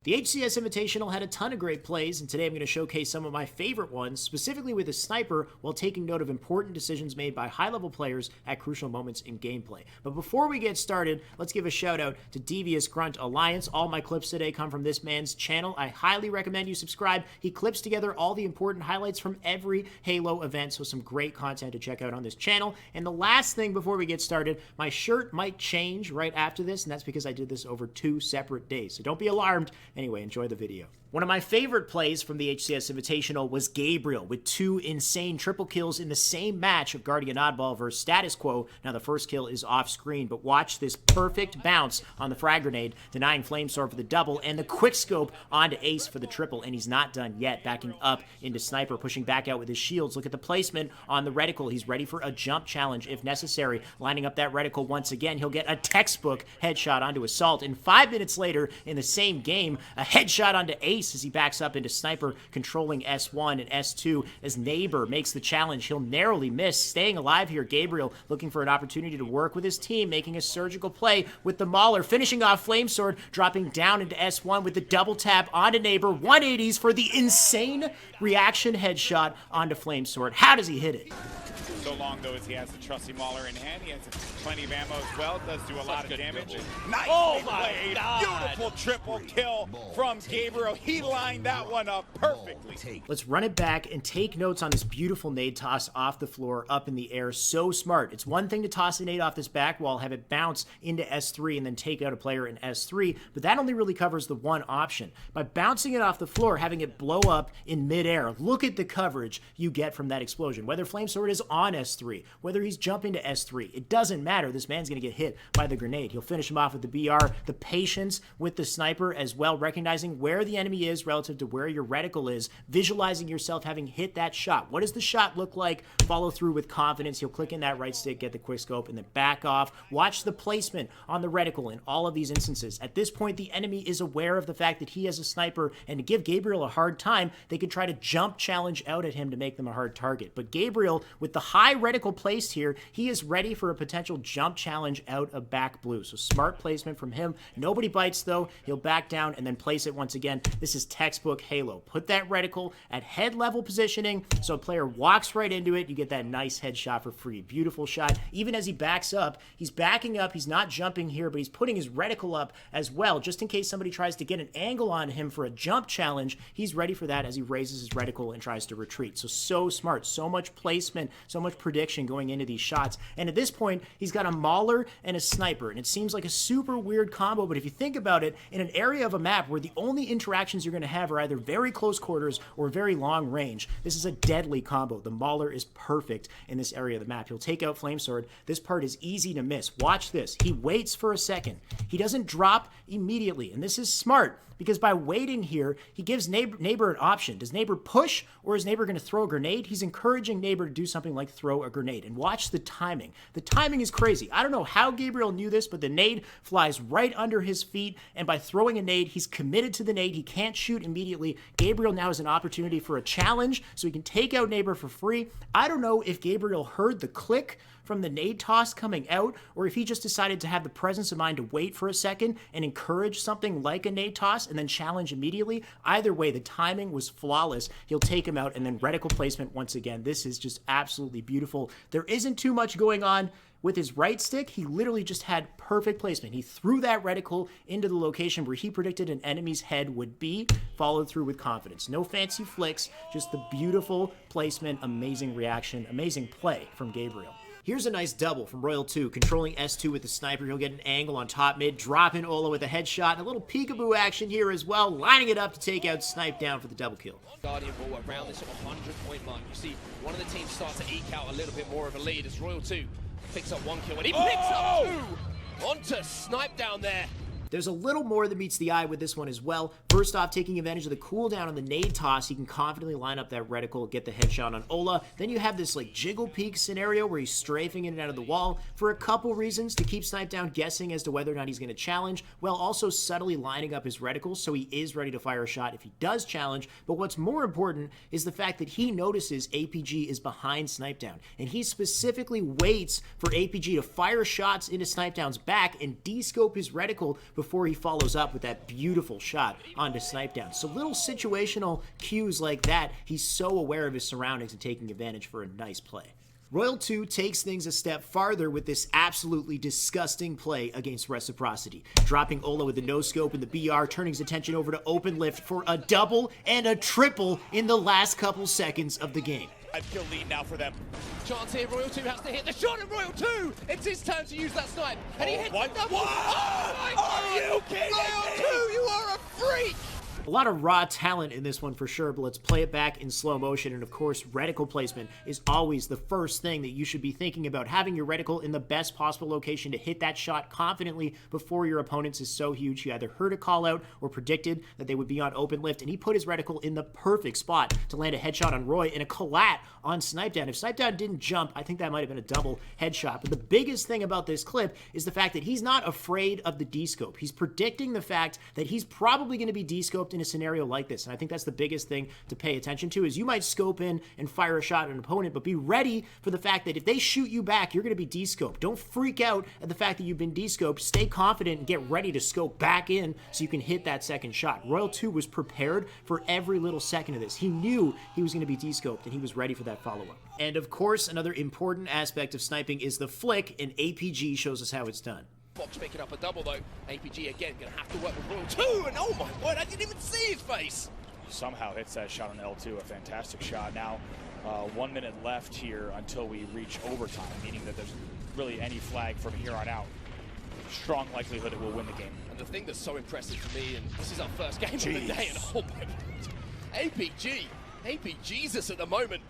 The HCS Invitational had a ton of great plays, and today I'm going to showcase some of my favorite ones, specifically with a sniper, while taking note of important decisions made by high-level players at crucial moments in gameplay. But before we get started, let's give a shout-out to Devious Grunt Alliance. All my clips today come from this man's channel. I highly recommend you subscribe. He clips together all the important highlights from every Halo event, so some great content to check out on this channel. And the last thing before we get started, my shirt might change right after this, and that's because I did this over 2 separate days, so don't be alarmed. Anyway, enjoy the video. One of my favorite plays from the HCS Invitational was Gabriel with 2 insane triple kills in the same match of Guardian Oddball versus Status Quo. Now the first kill is off screen, but watch this perfect bounce on the frag grenade, denying Flamesword for the double, and the quick scope onto Ace for the triple, and he's not done yet, backing up into Sniper, pushing back out with his shields. Look at the placement on the reticle. He's ready for a jump challenge if necessary, lining up that reticle once again. He'll get a textbook headshot onto Assault, and 5 minutes later in the same game, a headshot onto Ace as he backs up into Sniper, controlling S1 and S2 as Neighbor makes the challenge. He'll narrowly miss, staying alive here. Gabriel looking for an opportunity to work with his team, making a surgical play with the Mauler, finishing off Flamesword, dropping down into S1 with the double tap onto Neighbor, 180s for the insane reaction headshot onto Flamesword. How does he hit it? So long though as he has the trusty Mauler in hand, he has plenty of ammo as well, does do a lot of damage. Nice played, beautiful triple kill from Gabriel. He lined that one up perfectly. Let's run it back and take notes on this beautiful nade toss off the floor, up in the air. So smart. It's one thing to toss a nade off this back wall, have it bounce into S3 and then take out a player in S3, but that only really covers the one option. By bouncing it off the floor, having it blow up in midair, look at the coverage you get from that explosion. Whether Flamesword is on S3, whether he's jumping to S3, it doesn't matter. This man's going to get hit by the grenade. He'll finish him off with the BR. The patience with the sniper as well, recognizing where the enemy is relative to where your reticle is, visualizing yourself having hit that shot. What does the shot look like? Follow through with confidence. He'll click in that right stick, get the quick scope, and then back off. Watch the placement on the reticle in all of these instances. At this point, the enemy is aware of the fact that he has a sniper, and to give Gabriel a hard time, they could try to jump challenge out at him to make them a hard target. But Gabriel, with the high reticle placed here, he is ready for a potential jump challenge out of back blue. So smart placement from him. Nobody bites though. He'll back down and then place it once again. This is textbook Halo. Put that reticle at head level positioning so a player walks right into it. You get that nice headshot for free. Beautiful shot. Even as he backs up, he's backing up. He's not jumping here, but he's putting his reticle up as well, just in case somebody tries to get an angle on him for a jump challenge. He's ready for that as he raises his reticle and tries to retreat. So smart. So much placement, so much prediction going into these shots. And at this point, he's got a Mauler and a sniper, and it seems like a super weird combo, but if you think about it, in an area of a map where the only interactions you're going to have are either very close quarters or very long range, this is a deadly combo. The Mauler is perfect in this area of the map. He'll take out Flamesword. This part is easy to miss. Watch this. He waits for a second. He doesn't drop immediately, and this is smart, because by waiting here, he gives Neighbor an option. Does Neighbor push, or is Neighbor going to throw a grenade? He's encouraging Neighbor to do something like throw a grenade. And watch the timing. The timing is crazy. I don't know how Gabriel knew this, but the nade flies right under his feet, and by throwing a nade, he's committed to the nade. He can't shoot immediately. Gabriel now has an opportunity for a challenge, so he can take out Neighbor for free. I don't know if Gabriel heard the click from the nade toss coming out, or if he just decided to have the presence of mind to wait for a second and encourage something like a nade toss and then challenge immediately. Either way, the timing was flawless. He'll take him out, and then reticle placement once again. This is just absolutely beautiful. There isn't too much going on with his right stick. He literally just had perfect placement. He threw that reticle into the location where he predicted an enemy's head would be, followed through with confidence. No fancy flicks, just the beautiful placement, amazing reaction, amazing play from Gabriel. Here's a nice double from Royal 2, controlling S2 with the sniper. He'll get an angle on top mid, drop in Ola with a headshot, and a little peekaboo action here as well, lining it up to take out Snipe down for the double kill. Guardian ball around this sort of 100-point mark. You see one of the teams start to eke out a little bit more of a lead as Royal 2 picks up 1 kill, and he picks up 2! Onto Snipe down there. There's a little more that meets the eye with this one as well. First off, taking advantage of the cooldown on the nade toss, he can confidently line up that reticle, get the headshot on Ola. Then you have this like jiggle peek scenario where he's strafing in and out of the wall for a couple reasons, to keep Snipe down guessing as to whether or not he's going to challenge, while also subtly lining up his reticle so he is ready to fire a shot if he does challenge. But what's more important is the fact that he notices APG is behind Snipe down, and he specifically waits for APG to fire shots into Snipe down's back and descope his reticle before he follows up with that beautiful shot onto Snipe Down. So little situational cues like that, he's so aware of his surroundings and taking advantage for a nice play. Royal 2 takes things a step farther with this absolutely disgusting play against Reciprocity. Dropping Ola with the no-scope and the BR, turning his attention over to open lift for a double and a triple in the last couple seconds of the game. I'd feel lead now for them. Chance here, Royal 2 has to hit the shot, and Royal 2, it's his turn to use that snipe. And he hits what? the double. What? Oh my God! Are you kidding Royal 2, you are a freak! A lot of raw talent in this one for sure, but let's play it back in slow motion. And of course, reticle placement is always the first thing that you should be thinking about. Having your reticle in the best possible location to hit that shot confidently before your opponents is so huge. He either heard a call out or predicted that they would be on open lift, and he put his reticle in the perfect spot to land a headshot on Roy and a collat on Snipe Down. If Snipe Down didn't jump, I think that might have been a double headshot. But the biggest thing about this clip is the fact that he's not afraid of the D-scope. He's predicting the fact that he's probably going to be D-scoped in a scenario like this. And I think that's the biggest thing to pay attention to is you might scope in and fire a shot at an opponent, but be ready for the fact that if they shoot you back, you're going to be D-scoped. Don't freak out at the fact that you've been D-scoped. Stay confident and get ready to scope back in so you can hit that second shot. Royal 2 was prepared for every little second of this. He knew he was going to be D-scoped, and he was ready for that follow-up. And of course, another important aspect of sniping is the flick, and APG shows us how it's done. Fox picking up a double though. APG again going to have to work with Royal 2, and oh my word, I didn't even see his face. Somehow hits that shot on L2, a fantastic shot. Now, 1 minute left here until we reach overtime, meaning that there's really any flag from here on out. Strong likelihood it will win the game. And the thing that's so impressive to me, and this is our first game of the day, and oh my God, APG's at the moment.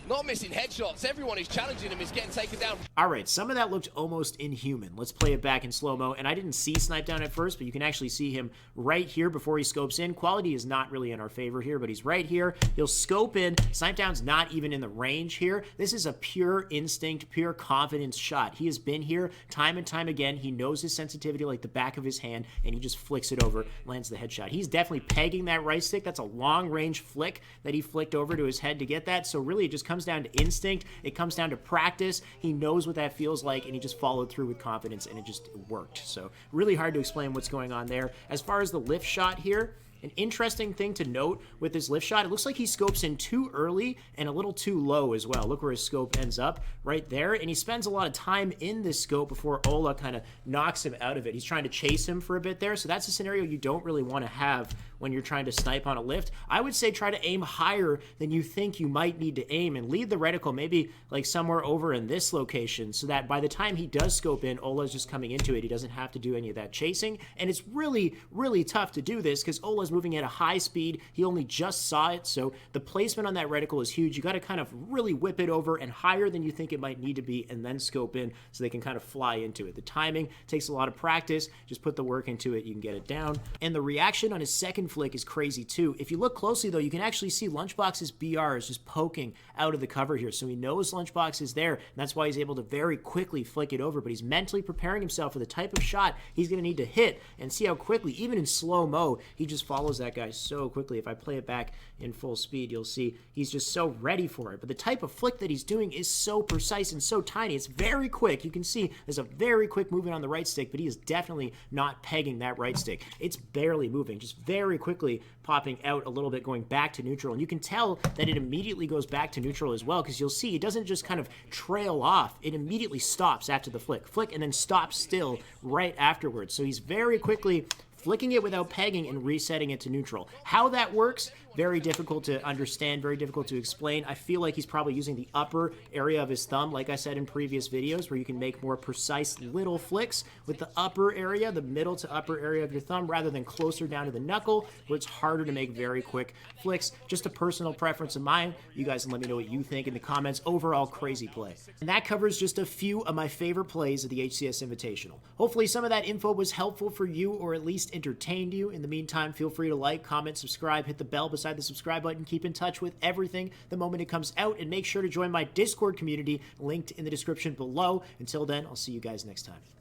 Not missing headshots. Everyone who's challenging him is getting taken down. All right, some of that looked almost inhuman. Let's play it back in slow-mo. And I didn't see Snipe Down at first, but you can actually see him right here before he scopes in. Quality is not really in our favor here, but he's right here. He'll scope in. Snipe Down's not even in the range here. This is a pure instinct, pure confidence shot. He has been here time and time again. He knows his sensitivity like the back of his hand, and he just flicks it over, lands the headshot. He's definitely pegging that right stick. That's a long-range flick that he flicked over to his head to get that. So really, it just comes down to instinct. It comes down to practice. He knows what that feels like, and he just followed through with confidence, and it just worked. So really hard to explain what's going on there. As far as the lift shot here, an interesting thing to note with this lift shot, it looks like he scopes in too early and a little too low as well. Look where his scope ends up right there, and he spends a lot of time in this scope before Ola kind of knocks him out of it. He's trying to chase him for a bit there, so that's a scenario you don't really want to have when you're trying to snipe on a lift. I would say try to aim higher than you think you might need to aim and lead the reticle maybe like somewhere over in this location so that by the time he does scope in, Ola's just coming into it. He doesn't have to do any of that chasing, and it's really, really tough to do this because Ola's moving at a high speed. He only just saw it, so the placement on that reticle is huge. You got to kind of really whip it over and higher than you think it might need to be and then scope in so they can kind of fly into it. The timing takes a lot of practice. Just put the work into it. You can get it down. And the reaction on his second flick is crazy too. If you look closely though, you can actually see Lunchbox's BR is just poking out of the cover here. So he knows Lunchbox is there, and that's why he's able to very quickly flick it over, but he's mentally preparing himself for the type of shot he's going to need to hit, and see how quickly, even in slow-mo, he just follows that guy so quickly. If I play it back in full speed, you'll see he's just so ready for it. But the type of flick that he's doing is so precise and so tiny. It's very quick. You can see there's a very quick movement on the right stick, but he is definitely not pegging that right stick. It's barely moving, just very quickly popping out a little bit, going back to neutral. And you can tell that it immediately goes back to neutral as well, because you'll see it doesn't just kind of trail off. It immediately stops after the flick, and then stops still right afterwards. So he's very quickly flicking it without pegging and resetting it to neutral. How that works, very difficult to understand, very difficult to explain. I feel like he's probably using the upper area of his thumb, like I said in previous videos, where you can make more precise little flicks with the upper area, the middle to upper area of your thumb, rather than closer down to the knuckle, where it's harder to make very quick flicks. Just a personal preference of mine. You guys can let me know what you think in the comments. Overall, crazy play. And that covers just a few of my favorite plays of the HCS Invitational. Hopefully some of that info was helpful for you, or at least entertained you. In the meantime, feel free to like, comment, subscribe, hit the bell beside the subscribe button. Keep in touch with everything the moment it comes out, and make sure to join my Discord community linked in the description below. Until then, I'll see you guys next time.